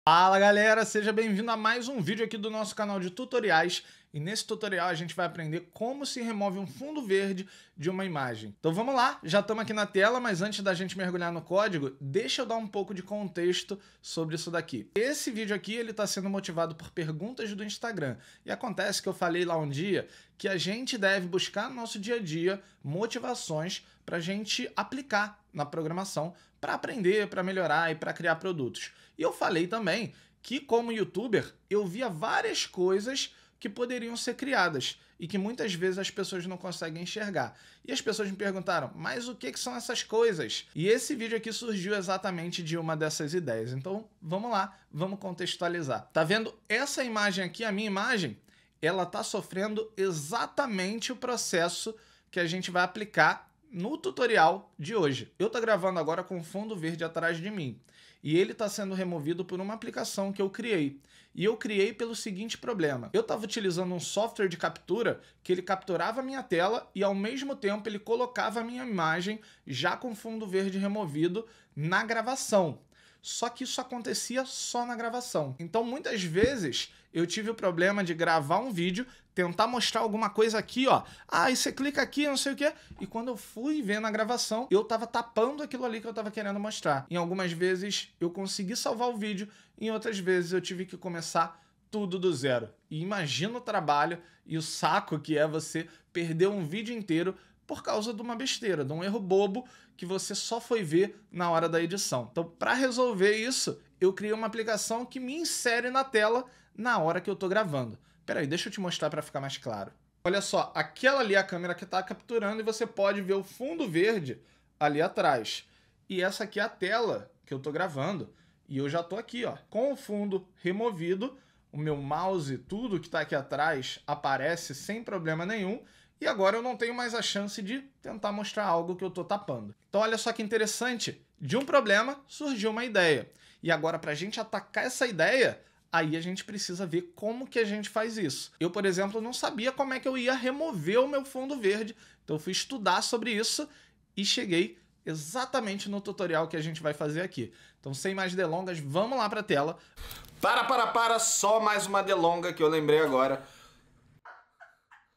Fala galera, seja bem-vindo a mais um vídeo aqui do nosso canal de tutoriais e nesse tutorial a gente vai aprender como se remove um fundo verde de uma imagem. Então vamos lá, já estamos aqui na tela, mas antes da gente mergulhar no código, deixa eu dar um pouco de contexto sobre isso daqui. Esse vídeo aqui ele está sendo motivado por perguntas do Instagram e acontece que eu falei lá um dia que a gente deve buscar no nosso dia a dia motivações para a gente aplicar na programação para aprender, para melhorar e para criar produtos. E eu falei também que, como youtuber, eu via várias coisas que poderiam ser criadas e que muitas vezes as pessoas não conseguem enxergar. E as pessoas me perguntaram, mas o que são essas coisas? E esse vídeo aqui surgiu exatamente de uma dessas ideias. Então, vamos lá, vamos contextualizar. Tá vendo essa imagem aqui, a minha imagem? Ela tá sofrendo exatamente o processo que a gente vai aplicar no tutorial de hoje. Eu tô gravando agora com o fundo verde atrás de mim e ele está sendo removido por uma aplicação que eu criei. E eu criei pelo seguinte problema. Eu estava utilizando um software de captura que ele capturava a minha tela e ao mesmo tempo ele colocava a minha imagem já com fundo verde removido na gravação. Só que isso acontecia só na gravação. Então muitas vezes eu tive o problema de gravar um vídeo, tentar mostrar alguma coisa aqui, ó. Ah, e você clica aqui, não sei o quê. E quando eu fui ver na gravação, eu tava tapando aquilo ali que eu tava querendo mostrar. Em algumas vezes eu consegui salvar o vídeo, em outras vezes eu tive que começar tudo do zero. E imagina o trabalho e o saco que é você perder um vídeo inteiro por causa de uma besteira, de um erro bobo que você só foi ver na hora da edição. Então, para resolver isso, eu criei uma aplicação que me insere na tela na hora que eu tô gravando. Pera aí, deixa eu te mostrar para ficar mais claro. Olha só, aquela ali é a câmera que está capturando e você pode ver o fundo verde ali atrás. E essa aqui é a tela que eu tô gravando. E eu já tô aqui, ó, com o fundo removido, o meu mouse, tudo que está aqui atrás aparece sem problema nenhum. E agora eu não tenho mais a chance de tentar mostrar algo que eu estou tapando. Então olha só que interessante, de um problema surgiu uma ideia. E agora para a gente atacar essa ideia, aí a gente precisa ver como que a gente faz isso. Eu, por exemplo, não sabia como é que eu ia remover o meu fundo verde, então eu fui estudar sobre isso e cheguei exatamente no tutorial que a gente vai fazer aqui. Então sem mais delongas, vamos lá para a tela. Para, só mais uma delonga que eu lembrei agora.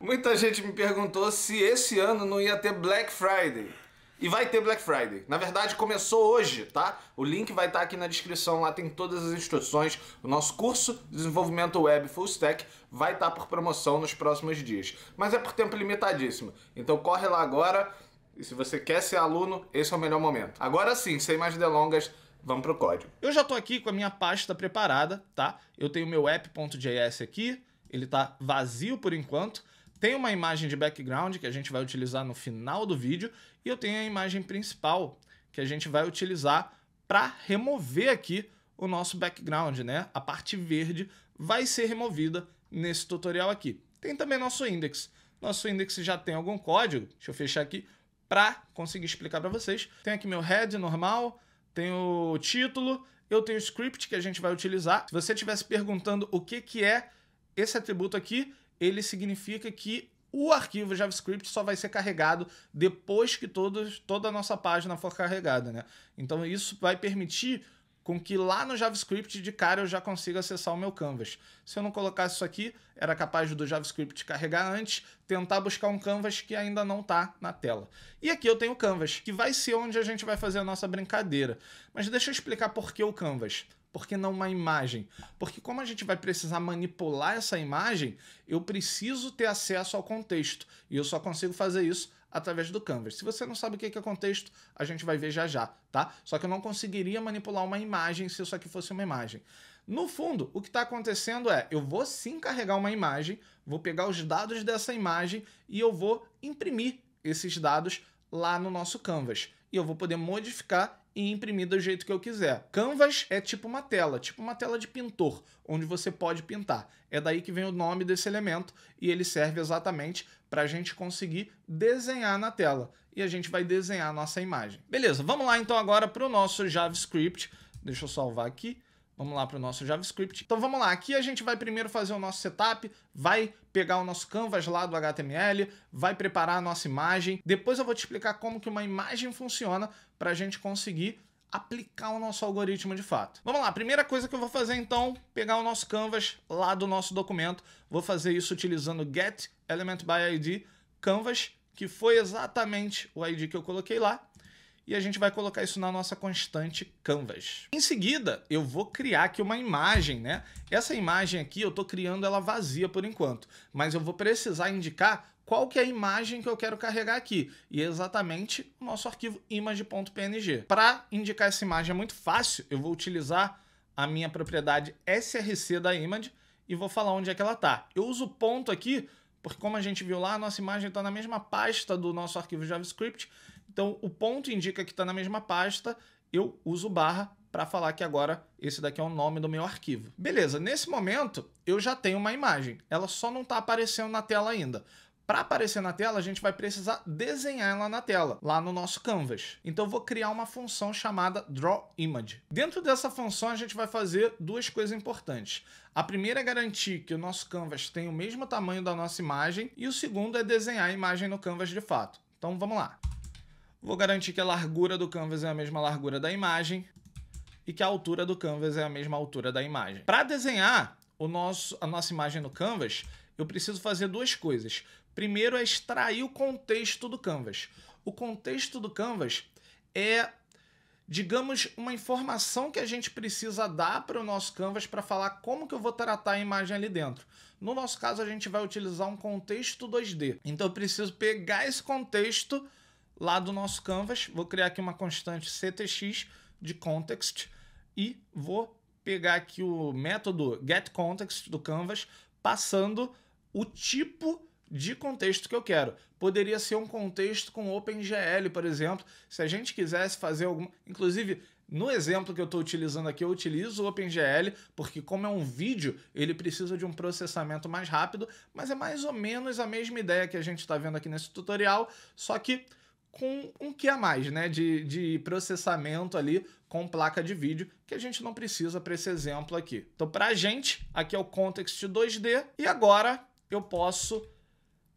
Muita gente me perguntou se esse ano não ia ter Black Friday. E vai ter Black Friday. Na verdade, começou hoje, tá? O link vai estar aqui na descrição, lá tem todas as instruções. O nosso curso de desenvolvimento web Full Stack vai estar por promoção nos próximos dias. Mas é por tempo limitadíssimo. Então corre lá agora. E se você quer ser aluno, esse é o melhor momento. Agora sim, sem mais delongas, vamos pro código. Eu já tô aqui com a minha pasta preparada, tá? Eu tenho meu app.js aqui. Ele tá vazio por enquanto. Tem uma imagem de background que a gente vai utilizar no final do vídeo e eu tenho a imagem principal que a gente vai utilizar para remover aqui o nosso background, né? A parte verde vai ser removida nesse tutorial aqui. Tem também nosso index. Nosso index já tem algum código, deixa eu fechar aqui para conseguir explicar para vocês. Tem aqui meu head normal, tem o título, eu tenho o script que a gente vai utilizar. Se você estivesse perguntando o que é esse atributo aqui, ele significa que o arquivo JavaScript só vai ser carregado depois que toda a nossa página for carregada, né? Então isso vai permitir com que lá no JavaScript de cara eu já consiga acessar o meu Canvas. Se eu não colocasse isso aqui, era capaz do JavaScript carregar antes, tentar buscar um Canvas que ainda não está na tela. E aqui eu tenho o Canvas, que vai ser onde a gente vai fazer a nossa brincadeira. Mas deixa eu explicar por que o Canvas. Por que não uma imagem? Porque como a gente vai precisar manipular essa imagem, eu preciso ter acesso ao contexto. E eu só consigo fazer isso através do Canvas. Se você não sabe o que é contexto, a gente vai ver já já, tá? Só que eu não conseguiria manipular uma imagem se isso aqui fosse uma imagem. No fundo, o que está acontecendo é, eu vou sim carregar uma imagem, vou pegar os dados dessa imagem e eu vou imprimir esses dados lá no nosso Canvas. E eu vou poder modificar e imprimir do jeito que eu quiser. Canvas é tipo uma tela de pintor, onde você pode pintar. É daí que vem o nome desse elemento e ele serve exatamente para a gente conseguir desenhar na tela. E a gente vai desenhar a nossa imagem. Beleza, vamos lá então agora para o nosso JavaScript. Deixa eu salvar aqui. Vamos lá para o nosso JavaScript. Então vamos lá, aqui a gente vai primeiro fazer o nosso setup, vai pegar o nosso canvas lá do HTML, vai preparar a nossa imagem. Depois eu vou te explicar como que uma imagem funciona para a gente conseguir aplicar o nosso algoritmo de fato. Vamos lá, a primeira coisa que eu vou fazer então, pegar o nosso canvas lá do nosso documento, vou fazer isso utilizando getElementById canvas, que foi exatamente o ID que eu coloquei lá, e a gente vai colocar isso na nossa constante canvas. Em seguida, eu vou criar aqui uma imagem, né? Essa imagem aqui eu estou criando ela vazia por enquanto, mas eu vou precisar indicar qual que é a imagem que eu quero carregar aqui, e é exatamente o nosso arquivo image.png. Para indicar essa imagem é muito fácil, eu vou utilizar a minha propriedade src da image e vou falar onde é que ela está. Eu uso ponto aqui, porque como a gente viu lá, a nossa imagem está na mesma pasta do nosso arquivo JavaScript, então o ponto indica que está na mesma pasta, eu uso barra para falar que agora esse daqui é o nome do meu arquivo. Beleza, nesse momento eu já tenho uma imagem, ela só não está aparecendo na tela ainda. Para aparecer na tela, a gente vai precisar desenhar ela na tela, lá no nosso canvas. Então eu vou criar uma função chamada drawImage. Dentro dessa função, a gente vai fazer duas coisas importantes. A primeira é garantir que o nosso canvas tem o mesmo tamanho da nossa imagem, e o segundo é desenhar a imagem no canvas de fato. Então vamos lá. Vou garantir que a largura do canvas é a mesma largura da imagem e que a altura do canvas é a mesma altura da imagem. Para desenhar a nossa imagem no canvas, eu preciso fazer duas coisas. Primeiro é extrair o contexto do canvas. O contexto do canvas é, digamos, uma informação que a gente precisa dar para o nosso canvas para falar como que eu vou tratar a imagem ali dentro. No nosso caso, a gente vai utilizar um contexto 2D. Então eu preciso pegar esse contexto lá do nosso canvas, vou criar aqui uma constante ctx de context e vou pegar aqui o método getContext do canvas, passando o tipo de contexto que eu quero. Poderia ser um contexto com OpenGL, por exemplo, se a gente quisesse fazer algum... Inclusive, no exemplo que eu estou utilizando aqui, eu utilizo o OpenGL, porque como é um vídeo, ele precisa de um processamento mais rápido, mas é mais ou menos a mesma ideia que a gente está vendo aqui nesse tutorial, só que com um que a mais, né, de processamento ali com placa de vídeo, que a gente não precisa para esse exemplo aqui. Então, para a gente, aqui é o Context 2D, e agora eu posso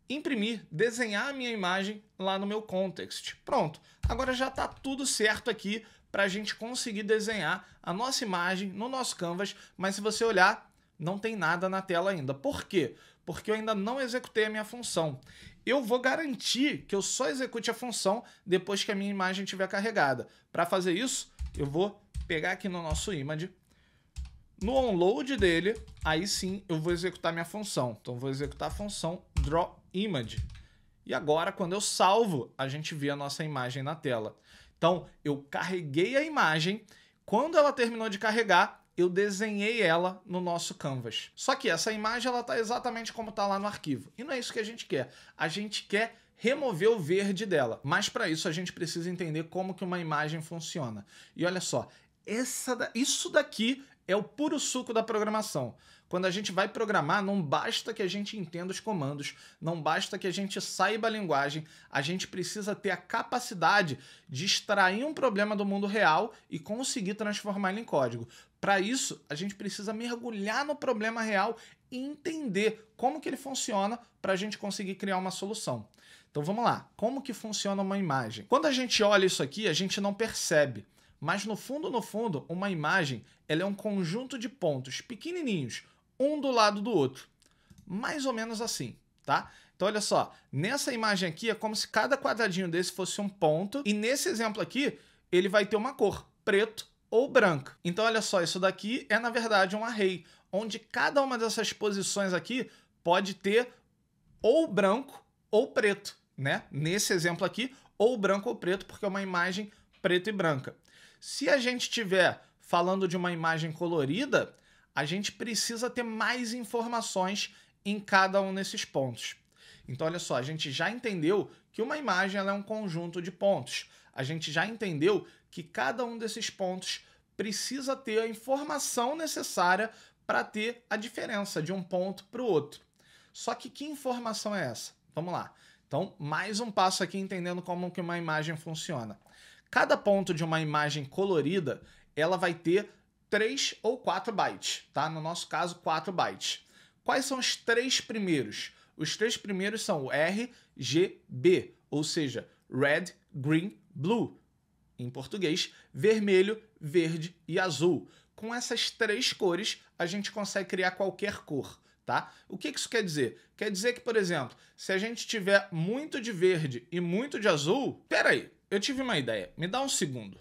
imprimir, desenhar a minha imagem lá no meu Context. Pronto, agora já está tudo certo aqui para a gente conseguir desenhar a nossa imagem no nosso canvas, mas se você olhar, não tem nada na tela ainda. Por quê? Porque eu ainda não executei a minha função. Eu vou garantir que eu só execute a função depois que a minha imagem estiver carregada. Para fazer isso, eu vou pegar aqui no nosso image, no onload dele, aí sim eu vou executar minha função. Então vou executar a função drawImage. E agora, quando eu salvo, a gente vê a nossa imagem na tela. Então eu carreguei a imagem, quando ela terminou de carregar, eu desenhei ela no nosso canvas. Só que essa imagem ela está exatamente como está lá no arquivo. E não é isso que a gente quer. A gente quer remover o verde dela. Mas para isso a gente precisa entender como que uma imagem funciona. E olha só, isso daqui é o puro suco da programação. Quando a gente vai programar, não basta que a gente entenda os comandos, não basta que a gente saiba a linguagem, a gente precisa ter a capacidade de extrair um problema do mundo real e conseguir transformar ele em código. Para isso, a gente precisa mergulhar no problema real e entender como que ele funciona para a gente conseguir criar uma solução. Então vamos lá, como que funciona uma imagem? Quando a gente olha isso aqui, a gente não percebe, mas no fundo, uma imagem ela é um conjunto de pontos pequenininhos, um do lado do outro. Mais ou menos assim, tá? Então olha só, nessa imagem aqui é como se cada quadradinho desse fosse um ponto, e nesse exemplo aqui ele vai ter uma cor, preto ou branco. Então olha só, isso daqui é na verdade um array, onde cada uma dessas posições aqui pode ter ou branco ou preto, né? Nesse exemplo aqui, ou branco ou preto, porque é uma imagem preta e branca. Se a gente estiver falando de uma imagem colorida, a gente precisa ter mais informações em cada um desses pontos. Então, olha só, a gente já entendeu que uma imagem ela é um conjunto de pontos. A gente já entendeu que cada um desses pontos precisa ter a informação necessária para ter a diferença de um ponto para o outro. Só que informação é essa? Vamos lá. Então, mais um passo aqui entendendo como que uma imagem funciona. Cada ponto de uma imagem colorida, ela vai ter 3 ou 4 bytes, tá? No nosso caso, 4 bytes. Quais são os 3 primeiros? Os 3 primeiros são o RGB, ou seja, Red, Green, Blue. em português, vermelho, verde e azul. Com essas três cores, a gente consegue criar qualquer cor, tá? O que isso quer dizer? Quer dizer que, por exemplo, se a gente tiver muito de verde e muito de azul... Pera aí, eu tive uma ideia. Me dá um segundo.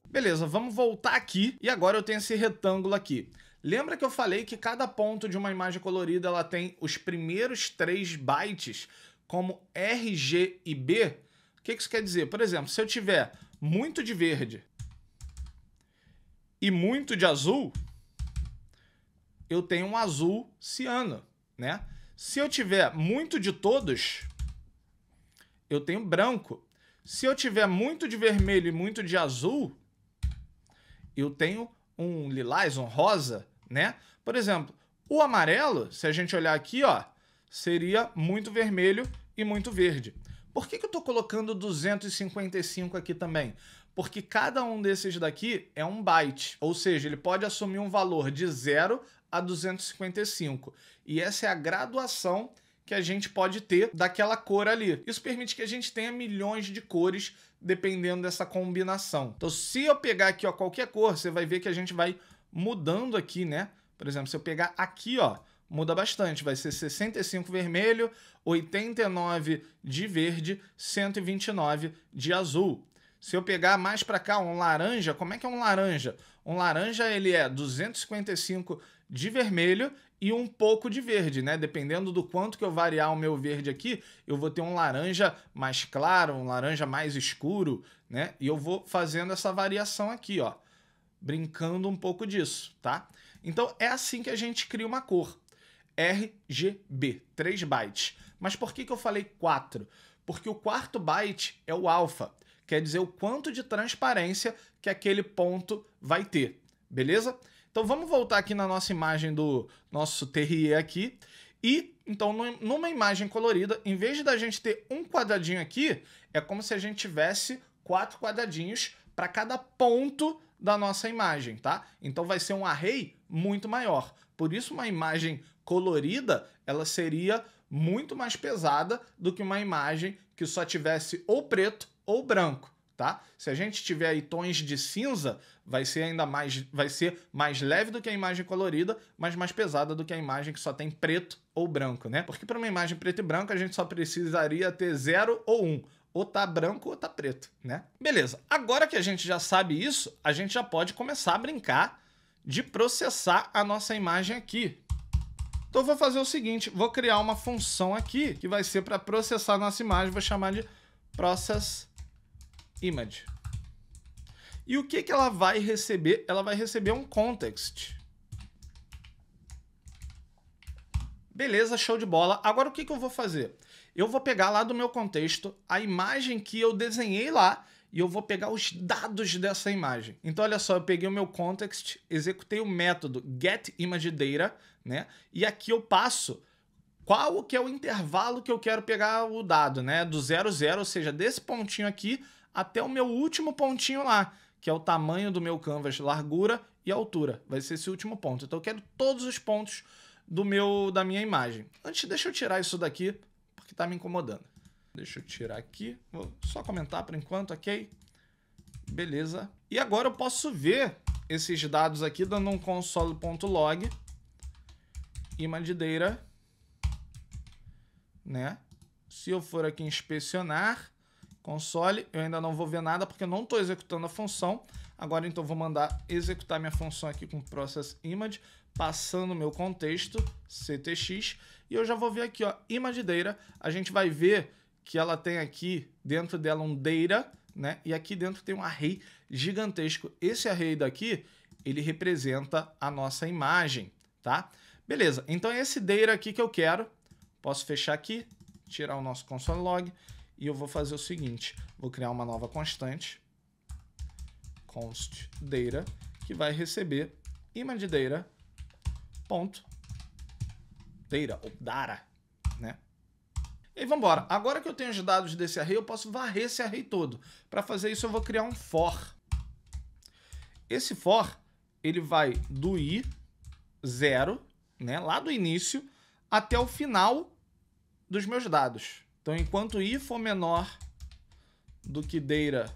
Beleza, vamos voltar aqui e agora eu tenho esse retângulo aqui. Lembra que eu falei que cada ponto de uma imagem colorida ela tem os primeiros 3 bytes como R, G e B? O que isso quer dizer? Por exemplo, se eu tiver muito de verde e muito de azul, eu tenho um azul ciano, né? Se eu tiver muito de todos, eu tenho branco. Se eu tiver muito de vermelho e muito de azul, eu tenho um lilás, um rosa, né? Por exemplo, o amarelo, se a gente olhar aqui, ó, seria muito vermelho e muito verde. Por que eu estou colocando 255 aqui também? Porque cada um desses daqui é um byte, ou seja, ele pode assumir um valor de 0 a 255. E essa é a graduação que a gente pode ter daquela cor ali. Isso permite que a gente tenha milhões de cores dependendo dessa combinação. Então, se eu pegar aqui, ó, qualquer cor, você vai ver que a gente vai mudando aqui, né? Por exemplo, se eu pegar aqui, ó, muda bastante. Vai ser 65 vermelho, 89 de verde, 129 de azul. Se eu pegar mais para cá, um laranja, como é que é um laranja? Um laranja, ele é 255 de vermelho e um pouco de verde, né? Dependendo do quanto que eu variar o meu verde aqui, eu vou ter um laranja mais claro, um laranja mais escuro, né? E eu vou fazendo essa variação aqui, ó, brincando um pouco disso, tá? Então, é assim que a gente cria uma cor. RGB, 3 bytes. Mas por que eu falei 4? Porque o quarto byte é o alfa, quer dizer o quanto de transparência que aquele ponto vai ter, beleza? Então vamos voltar aqui na nossa imagem do nosso Terrier aqui. E, então, numa imagem colorida, em vez da gente ter um quadradinho aqui, é como se a gente tivesse 4 quadradinhos para cada ponto da nossa imagem, tá? Então vai ser um array muito maior. Por isso uma imagem colorida, ela seria muito mais pesada do que uma imagem que só tivesse ou preto ou branco, tá? Se a gente tiver aí tons de cinza, vai ser mais leve do que a imagem colorida, mas mais pesada do que a imagem que só tem preto ou branco, né? Porque para uma imagem preto e branco a gente só precisaria ter 0 ou 1. Ou tá branco ou tá preto, né? Beleza, agora que a gente já sabe isso, a gente já pode começar a brincar de processar a nossa imagem aqui. Então eu vou fazer o seguinte, vou criar uma função aqui que vai ser para processar a nossa imagem, vou chamar de process image. E o que ela vai receber? Ela vai receber um context. Beleza, show de bola. Agora o que eu vou fazer? Eu vou pegar lá do meu contexto a imagem que eu desenhei lá e eu vou pegar os dados dessa imagem. Então, olha só, eu peguei o meu context, executei o método getImageData, né? E aqui eu passo qual que é o intervalo que eu quero pegar o dado, né? Do 0, 0, ou seja, desse pontinho aqui até o meu último pontinho lá, que é o tamanho do meu canvas, largura e altura. Vai ser esse último ponto. Então, eu quero todos os pontos da minha imagem. Antes, deixa eu tirar isso daqui, porque tá me incomodando. Deixa eu tirar aqui. Vou só comentar por enquanto, ok? Beleza. E agora eu posso ver esses dados aqui dando um console.log ImageData, né? Se eu for aqui inspecionar console, eu ainda não vou ver nada porque eu não estou executando a função. Agora, então, vou mandar executar minha função aqui com process image, passando o meu contexto, ctx, e eu já vou ver aqui, ó, ImageData. A gente vai ver que ela tem aqui dentro dela um data, né? E aqui dentro tem um array gigantesco. Esse array daqui, ele representa a nossa imagem, tá? Beleza, então é esse data aqui que eu quero. Posso fechar aqui, tirar o nosso console log, e eu vou fazer o seguinte, vou criar uma nova constante, const data, que vai receber ImageData, ponto, data, ou data, né? E vamos embora. Agora que eu tenho os dados desse array, eu posso varrer esse array todo. Para fazer isso, eu vou criar um for. Esse for, ele vai do i 0, né, lá do início, até o final dos meus dados. Então, enquanto i for menor do que data.length.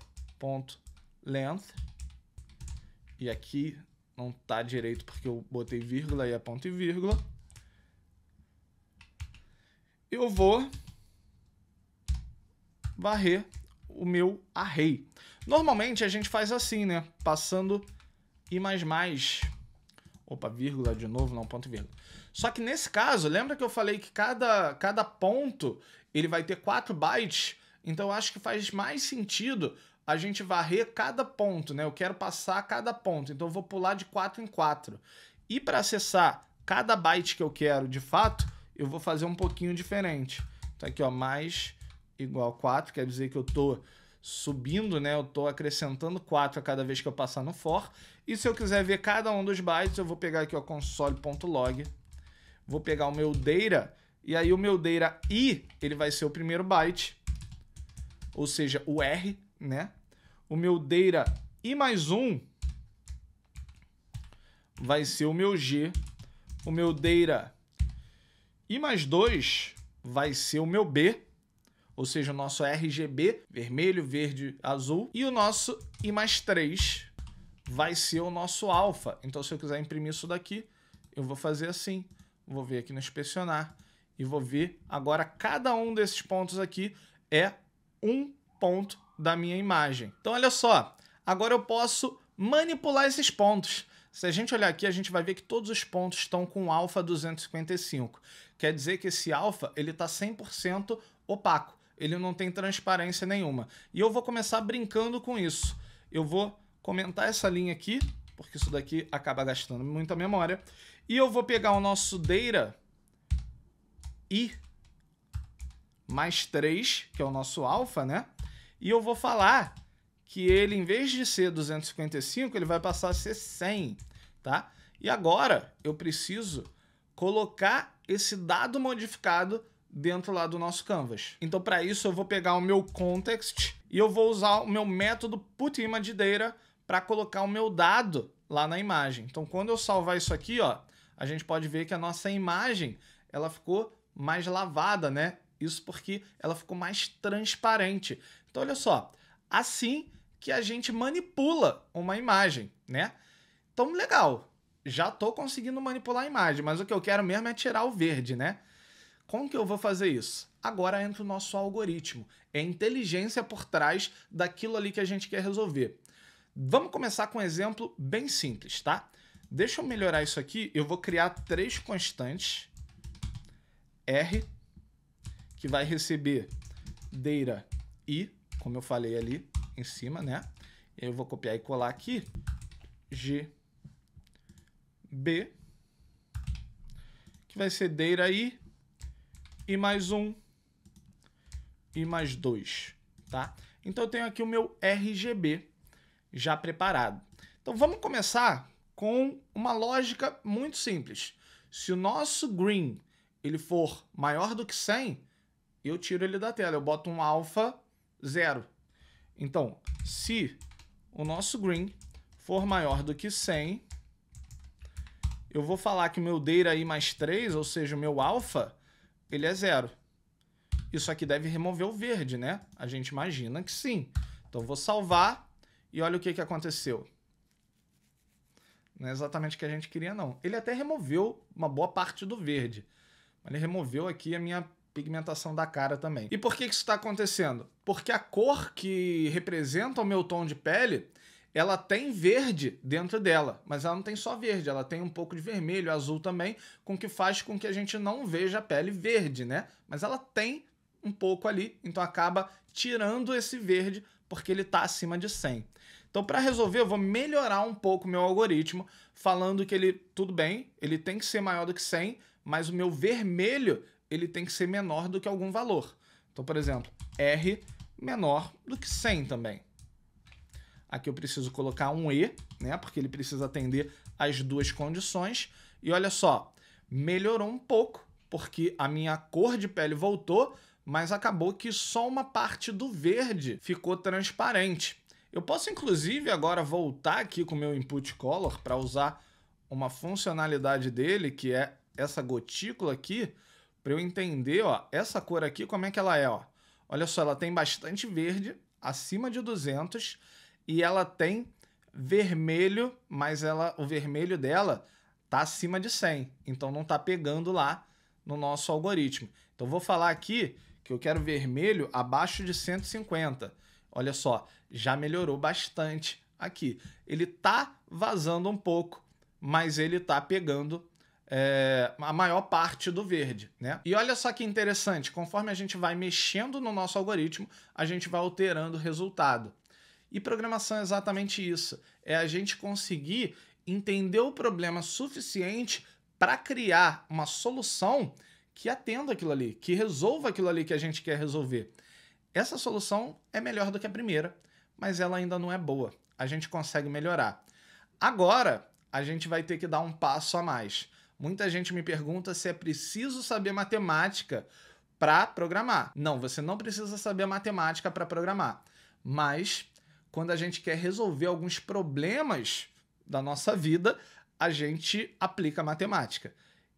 E aqui não tá direito porque eu botei vírgula e é ponto e vírgula. Eu vou varrer o meu array. Normalmente a gente faz assim, né? Passando i++. Opa, vírgula de novo, não ponto e vírgula. Só que nesse caso, lembra que eu falei que cada ponto ele vai ter 4 bytes? Então eu acho que faz mais sentido a gente varrer cada ponto, né? Eu quero passar cada ponto, então eu vou pular de 4 em 4. E para acessar cada byte que eu quero de fato, eu vou fazer um pouquinho diferente. Então aqui, ó, mais igual 4, quer dizer que eu estou subindo, né? Eu estou acrescentando 4 a cada vez que eu passar no for. E se eu quiser ver cada um dos bytes, eu vou pegar aqui, ó, console.log. Vou pegar o meu data, e aí o meu data i, ele vai ser o primeiro byte, ou seja, o R, né? O meu data i+1 vai ser o meu G. O meu data i+2 vai ser o meu B, ou seja, o nosso RGB, vermelho, verde, azul. E o nosso i+3 vai ser o nosso alfa. Então, se eu quiser imprimir isso daqui, eu vou fazer assim. Vou vir aqui no inspecionar e vou ver agora cada um desses pontos aqui é um ponto da minha imagem. Então, olha só, agora eu posso manipular esses pontos. Se a gente olhar aqui, a gente vai ver que todos os pontos estão com alfa 255. Quer dizer que esse alfa ele está 100% opaco. Ele não tem transparência nenhuma. E eu vou começar brincando com isso. Eu vou comentar essa linha aqui, porque isso daqui acaba gastando muita memória. E eu vou pegar o nosso data i+3, que é o nosso alfa, né? E eu vou falar que ele, em vez de ser 255, ele vai passar a ser 100, tá? E agora eu preciso colocar esse dado modificado dentro lá do nosso canvas. Então, para isso, eu vou pegar o meu context e eu vou usar o meu método putImageData para colocar o meu dado lá na imagem. Então, quando eu salvar isso aqui, ó, a gente pode ver que a nossa imagem ela ficou mais lavada, né? Isso porque ela ficou mais transparente. Então, olha só, assim que a gente manipula uma imagem, né? Então, legal, já estou conseguindo manipular a imagem, mas o que eu quero mesmo é tirar o verde, né? Como que eu vou fazer isso? Agora entra o nosso algoritmo. É a inteligência por trás daquilo ali que a gente quer resolver. Vamos começar com um exemplo bem simples, tá? Deixa eu melhorar isso aqui. Eu vou criar 3 constantes. R, que vai receber data i, como eu falei ali em cima, né? Eu vou copiar e colar aqui. G, B, que vai ser data i, i+1, i+2, tá? Então eu tenho aqui o meu RGB já preparado. Então vamos começar com uma lógica muito simples. Se o nosso green ele for maior do que 100, eu tiro ele da tela, eu boto um alfa 0. Então, se o nosso green for maior do que 100, eu vou falar que o meu data i+3, ou seja, o meu alfa, ele é 0. Isso aqui deve remover o verde, né? A gente imagina que sim. Então, eu vou salvar e olha o que aconteceu. Não é exatamente o que a gente queria, não. Ele até removeu uma boa parte do verde. Mas ele removeu aqui a minha pigmentação da cara também. E por que isso está acontecendo? Porque a cor que representa o meu tom de pele, ela tem verde dentro dela, mas ela não tem só verde, ela tem um pouco de vermelho, azul também, com que faz com que a gente não veja a pele verde, né? Mas ela tem um pouco ali, então acaba tirando esse verde porque ele está acima de 100. Então, para resolver, eu vou melhorar um pouco o meu algoritmo, falando que ele, tudo bem, ele tem que ser maior do que 100, mas o meu vermelho ele tem que ser menor do que algum valor. Então, por exemplo, R menor do que 100 também. Aqui eu preciso colocar um E, né? Porque ele precisa atender as duas condições. E olha só, melhorou um pouco, porque a minha cor de pele voltou, mas acabou que só uma parte do verde ficou transparente. Eu posso, inclusive, agora voltar aqui com o meu input color para usar uma funcionalidade dele, que é essa gotícula aqui, para eu entender, ó, essa cor aqui, como é que ela é, ó. Olha só, ela tem bastante verde, acima de 200 e ela tem vermelho, mas o vermelho dela tá acima de 100, então não tá pegando lá no nosso algoritmo. Então vou falar aqui que eu quero vermelho abaixo de 150. Olha só, já melhorou bastante aqui. Ele tá vazando um pouco, mas ele tá pegando a maior parte do verde, né? E olha só que interessante, conforme a gente vai mexendo no nosso algoritmo, a gente vai alterando o resultado. E programação é exatamente isso, é a gente conseguir entender o problema suficiente para criar uma solução que atenda aquilo ali, que resolva aquilo ali que a gente quer resolver. Essa solução é melhor do que a primeira, mas ela ainda não é boa. A gente consegue melhorar. Agora, a gente vai ter que dar um passo a mais. Muita gente me pergunta se é preciso saber matemática para programar. Não, você não precisa saber matemática para programar. Mas, quando a gente quer resolver alguns problemas da nossa vida, a gente aplica matemática.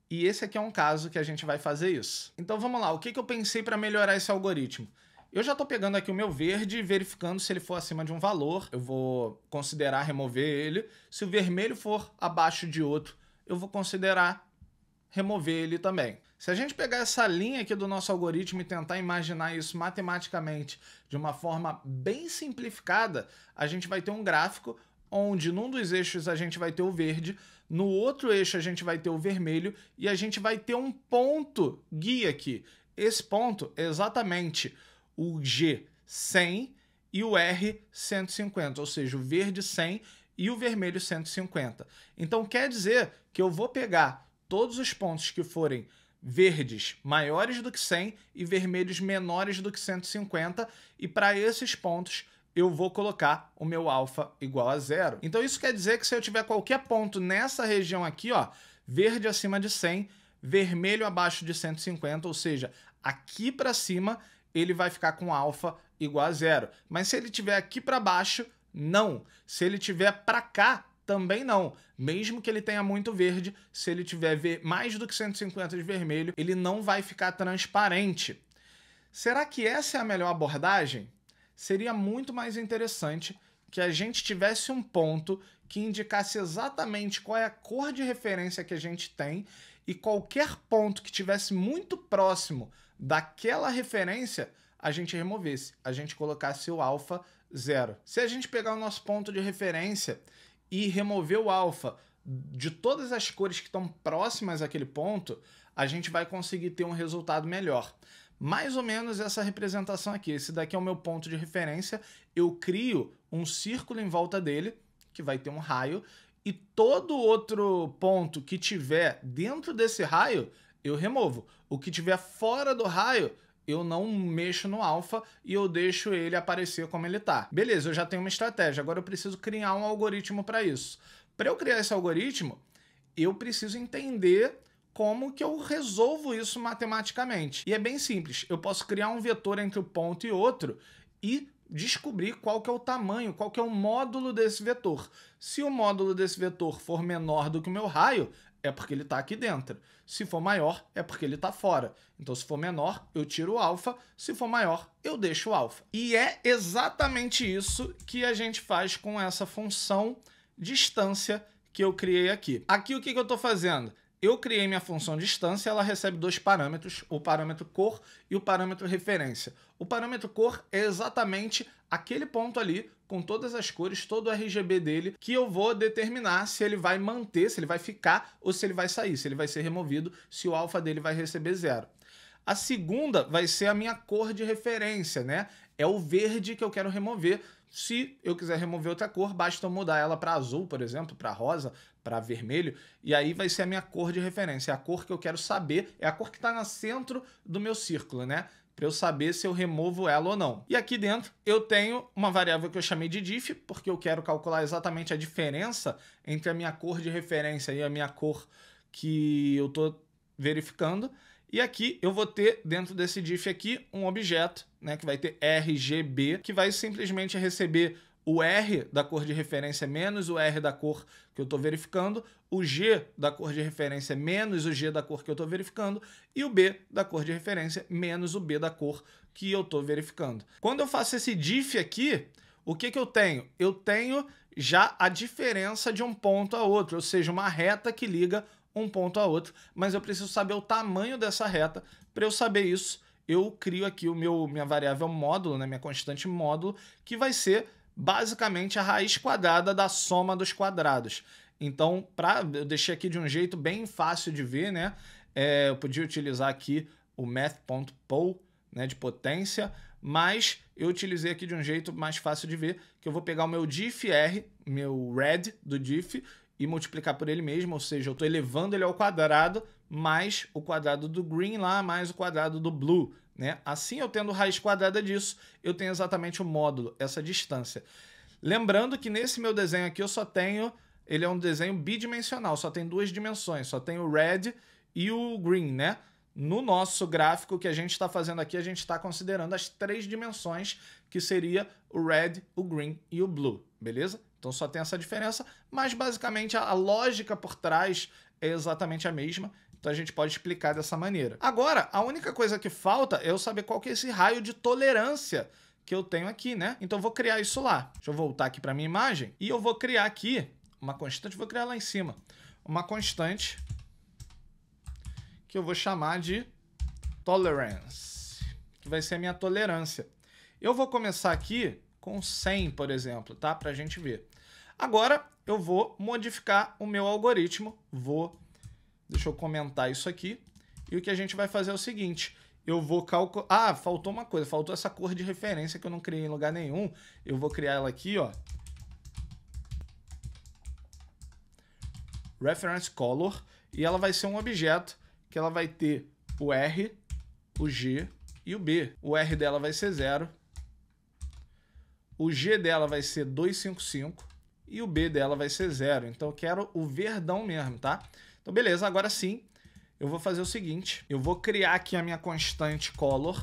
E esse aqui é um caso que a gente vai fazer isso. Então vamos lá, o que eu pensei para melhorar esse algoritmo? Eu já estou pegando aqui o meu verde e verificando se ele for acima de um valor. Eu vou considerar remover ele. Se o vermelho for abaixo de outro, eu vou considerar remover ele também. Se a gente pegar essa linha aqui do nosso algoritmo e tentar imaginar isso matematicamente de uma forma bem simplificada, a gente vai ter um gráfico onde num dos eixos a gente vai ter o verde, no outro eixo a gente vai ter o vermelho e a gente vai ter um ponto guia aqui. Esse ponto é exatamente o G 100 e o R 150, ou seja, o verde 100 e o vermelho 150. Então quer dizer que eu vou pegar todos os pontos que forem verdes maiores do que 100 e vermelhos menores do que 150, e para esses pontos eu vou colocar o meu alfa igual a 0. Então isso quer dizer que se eu tiver qualquer ponto nessa região aqui, ó, verde acima de 100, vermelho abaixo de 150, ou seja, aqui para cima ele vai ficar com alfa igual a 0. Mas se ele estiver aqui para baixo, não. Se ele estiver para cá, também não. Mesmo que ele tenha muito verde, se ele tiver mais do que 150 de vermelho, ele não vai ficar transparente. Será que essa é a melhor abordagem? Seria muito mais interessante que a gente tivesse um ponto que indicasse exatamente qual é a cor de referência que a gente tem e qualquer ponto que estivesse muito próximo daquela referência, a gente removesse, a gente colocasse o alfa 0. Se a gente pegar o nosso ponto de referência e remover o alfa de todas as cores que estão próximas àquele ponto, a gente vai conseguir ter um resultado melhor. Mais ou menos essa representação aqui. Esse daqui é o meu ponto de referência. Eu crio um círculo em volta dele, que vai ter um raio, e todo outro ponto que tiver dentro desse raio, eu removo. O que tiver fora do raio, eu não mexo no alfa e eu deixo ele aparecer como ele está. Beleza, eu já tenho uma estratégia. Agora eu preciso criar um algoritmo para isso. Para eu criar esse algoritmo, eu preciso entender como que eu resolvo isso matematicamente. E é bem simples. Eu posso criar um vetor entre um ponto e outro e descobrir qual que é o tamanho, qual que é o módulo desse vetor. Se o módulo desse vetor for menor do que o meu raio, é porque ele está aqui dentro. Se for maior, é porque ele está fora. Então, se for menor, eu tiro o alfa. Se for maior, eu deixo o alfa. E é exatamente isso que a gente faz com essa função distância que eu criei aqui. Aqui, o que eu estou fazendo? Eu criei minha função distância, ela recebe dois parâmetros, o parâmetro cor e o parâmetro referência. O parâmetro cor é exatamente aquele ponto ali, com todas as cores, todo o RGB dele, que eu vou determinar se ele vai manter, se ele vai ficar ou se ele vai sair, se ele vai ser removido, se o alfa dele vai receber 0. A segunda vai ser a minha cor de referência, né? É o verde que eu quero remover. Se eu quiser remover outra cor, basta eu mudar ela para azul, por exemplo, para rosa, para vermelho, e aí vai ser a minha cor de referência. É a cor que eu quero saber, é a cor que está no centro do meu círculo, né? Para eu saber se eu removo ela ou não. E aqui dentro eu tenho uma variável que eu chamei de diff, porque eu quero calcular exatamente a diferença entre a minha cor de referência e a minha cor que eu estou verificando. E aqui eu vou ter, dentro desse diff aqui, um objeto, né, que vai ter RGB, que vai simplesmente receber o R da cor de referência menos o R da cor que eu estou verificando, o G da cor de referência menos o G da cor que eu estou verificando e o B da cor de referência menos o B da cor que eu estou verificando. Quando eu faço esse diff aqui, o que eu tenho? Eu tenho já a diferença de um ponto a outro, ou seja, uma reta que liga um ponto a outro, mas eu preciso saber o tamanho dessa reta. Para eu saber isso, eu crio aqui minha variável módulo, né, minha constante módulo, que vai ser basicamente a raiz quadrada da soma dos quadrados. Então, eu deixei aqui de um jeito bem fácil de ver, né? Eu podia utilizar aqui o math.poll, né, de potência, mas eu utilizei aqui de um jeito mais fácil de ver, que eu vou pegar o meu diff R, meu red do diff, e multiplicar por ele mesmo, ou seja, eu estou elevando ele ao quadrado, mais o quadrado do green lá, mais o quadrado do blue, né? Assim, eu tendo raiz quadrada disso, eu tenho exatamente o módulo, essa distância. Lembrando que nesse meu desenho aqui eu só tenho, ele é um desenho bidimensional, só tem duas dimensões, só tem o red e o green, né? No nosso gráfico que a gente está fazendo aqui, a gente está considerando as três dimensões, que seria o red, o green e o blue, beleza? Então só tem essa diferença, mas basicamente a lógica por trás é exatamente a mesma, então a gente pode explicar dessa maneira. Agora, a única coisa que falta é eu saber qual que é esse raio de tolerância que eu tenho aqui, né? Então eu vou criar isso lá. Deixa eu voltar aqui para minha imagem e eu vou criar aqui uma constante, vou criar lá em cima, uma constante que eu vou chamar de tolerance, que vai ser a minha tolerância. Eu vou começar aqui com 100, por exemplo, tá? Para a gente ver. Agora, eu vou modificar o meu algoritmo. Deixa eu comentar isso aqui. E o que a gente vai fazer é o seguinte. Eu vou calcular... Ah, faltou uma coisa. Faltou essa cor de referência que eu não criei em lugar nenhum. Eu vou criar ela aqui, ó. Reference Color. E ela vai ser um objeto que ela vai ter o R, o G e o B. O R dela vai ser 0. O G dela vai ser 255 e o B dela vai ser 0. Então eu quero o verdão mesmo, tá? Então beleza, agora sim eu vou fazer o seguinte. Eu vou criar aqui a minha constante color,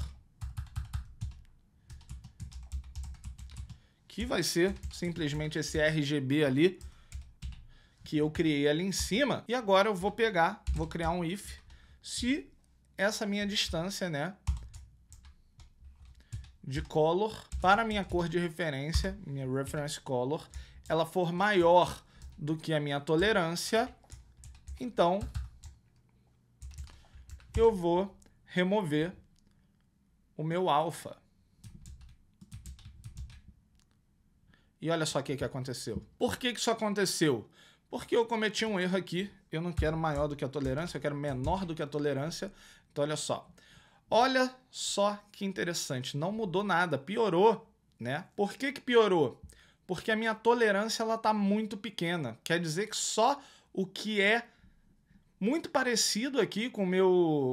que vai ser simplesmente esse RGB ali que eu criei ali em cima. E agora eu vou criar um if se essa minha distância, né, de color para a minha cor de referência, minha reference color, ela for maior do que a minha tolerância, então eu vou remover o meu alfa. E olha só o que aconteceu. Por que isso aconteceu? Porque eu cometi um erro aqui. Eu não quero maior do que a tolerância, eu quero menor do que a tolerância. Então olha só. Olha só que interessante, não mudou nada, piorou, né? Por que piorou? Porque a minha tolerância ela tá muito pequena. Quer dizer que só o que é muito parecido aqui com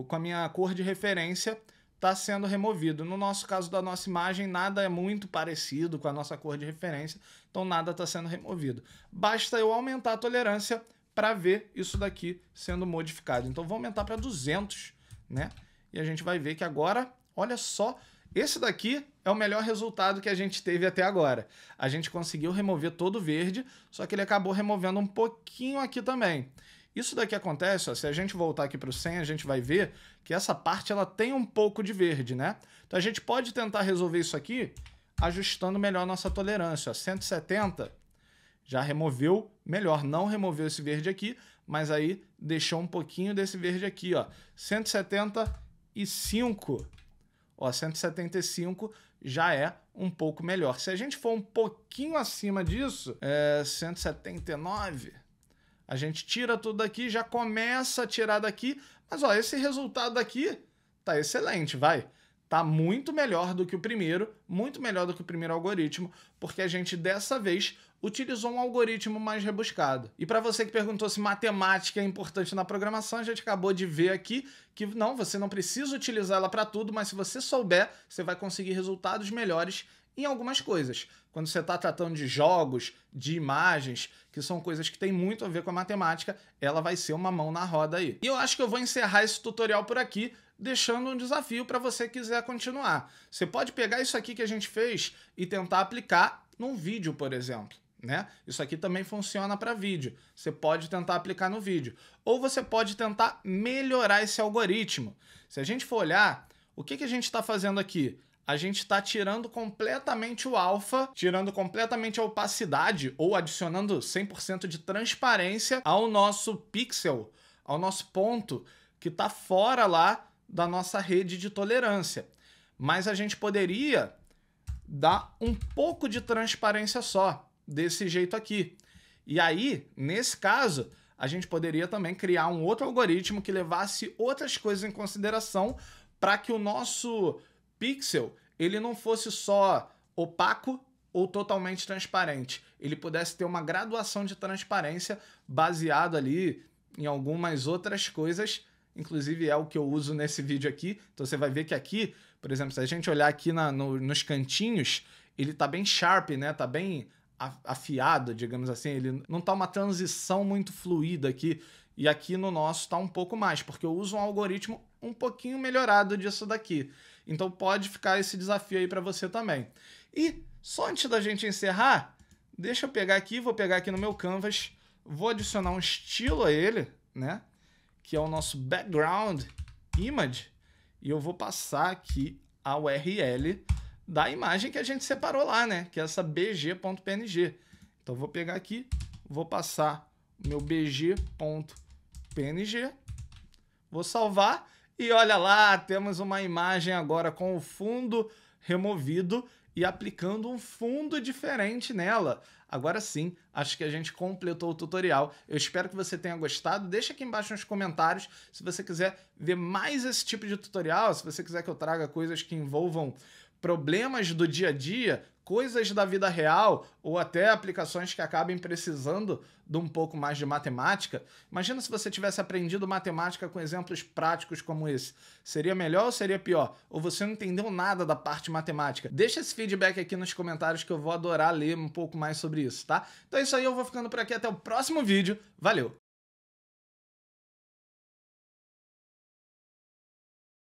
a minha cor de referência está sendo removido. No nosso caso da nossa imagem, nada é muito parecido com a nossa cor de referência, então nada está sendo removido. Basta eu aumentar a tolerância para ver isso daqui sendo modificado. Então vou aumentar para 200, né? E a gente vai ver que agora, olha só, esse daqui é o melhor resultado que a gente teve até agora. A gente conseguiu remover todo o verde, só que ele acabou removendo um pouquinho aqui também. Isso daqui acontece, ó, se a gente voltar aqui para o 100, a gente vai ver que essa parte ela tem um pouco de verde, né? Então a gente pode tentar resolver isso aqui ajustando melhor a nossa tolerância. Ó, 170 já removeu melhor, não removeu esse verde aqui, mas aí deixou um pouquinho desse verde aqui, ó. 175, ó, 175 já é um pouco melhor. Se a gente for um pouquinho acima disso, 179, a gente tira tudo daqui, já começa a tirar daqui, mas ó, esse resultado daqui tá excelente, vai. Tá muito melhor do que o primeiro, muito melhor do que o primeiro algoritmo, porque a gente dessa vez utilizou um algoritmo mais rebuscado. E para você que perguntou se matemática é importante na programação, a gente acabou de ver aqui que não, você não precisa utilizar ela para tudo, mas se você souber, você vai conseguir resultados melhores em algumas coisas. Quando você está tratando de jogos, de imagens, que são coisas que tem muito a ver com a matemática, ela vai ser uma mão na roda aí. E eu acho que eu vou encerrar esse tutorial por aqui, deixando um desafio para você que quiser continuar. Você pode pegar isso aqui que a gente fez e tentar aplicar num vídeo, por exemplo, né? Isso aqui também funciona para vídeo. Você pode tentar aplicar no vídeo. Ou você pode tentar melhorar esse algoritmo. Se a gente for olhar, o que a gente está fazendo aqui? A gente está tirando completamente o alfa, tirando completamente a opacidade ou adicionando 100% de transparência ao nosso pixel, ao nosso ponto que está fora lá da nossa rede de tolerância. Mas a gente poderia dar um pouco de transparência só, desse jeito aqui. E aí, nesse caso, a gente poderia também criar um outro algoritmo que levasse outras coisas em consideração para que o nosso pixel ele não fosse só opaco ou totalmente transparente. Ele pudesse ter uma graduação de transparência baseado ali em algumas outras coisas, inclusive é o que eu uso nesse vídeo aqui. Então você vai ver que aqui, por exemplo, se a gente olhar aqui nos cantinhos, ele tá bem sharp, né? Tá bem afiado, digamos assim. Ele não tá uma transição muito fluida aqui. E aqui no nosso tá um pouco mais, porque eu uso um algoritmo um pouquinho melhorado disso daqui. Então pode ficar esse desafio aí para você também. E só antes da gente encerrar, deixa eu pegar aqui, vou pegar aqui no meu Canvas, vou adicionar um estilo a ele, né? Que é o nosso background image, e eu vou passar aqui a URL da imagem que a gente separou lá, né? Que é essa bg.png. Então eu vou pegar aqui, vou passar o meu bg.png, vou salvar e olha lá, temos uma imagem agora com o fundo removido e aplicando um fundo diferente nela. Agora sim, acho que a gente completou o tutorial. Eu espero que você tenha gostado. Deixa aqui embaixo nos comentários se você quiser ver mais esse tipo de tutorial, se você quiser que eu traga coisas que envolvam problemas do dia a dia, coisas da vida real ou até aplicações que acabem precisando de um pouco mais de matemática. Imagina se você tivesse aprendido matemática com exemplos práticos como esse. Seria melhor ou seria pior? Ou você não entendeu nada da parte matemática? Deixa esse feedback aqui nos comentários que eu vou adorar ler um pouco mais sobre isso, tá? Então é isso aí, eu vou ficando por aqui. Até o próximo vídeo. Valeu!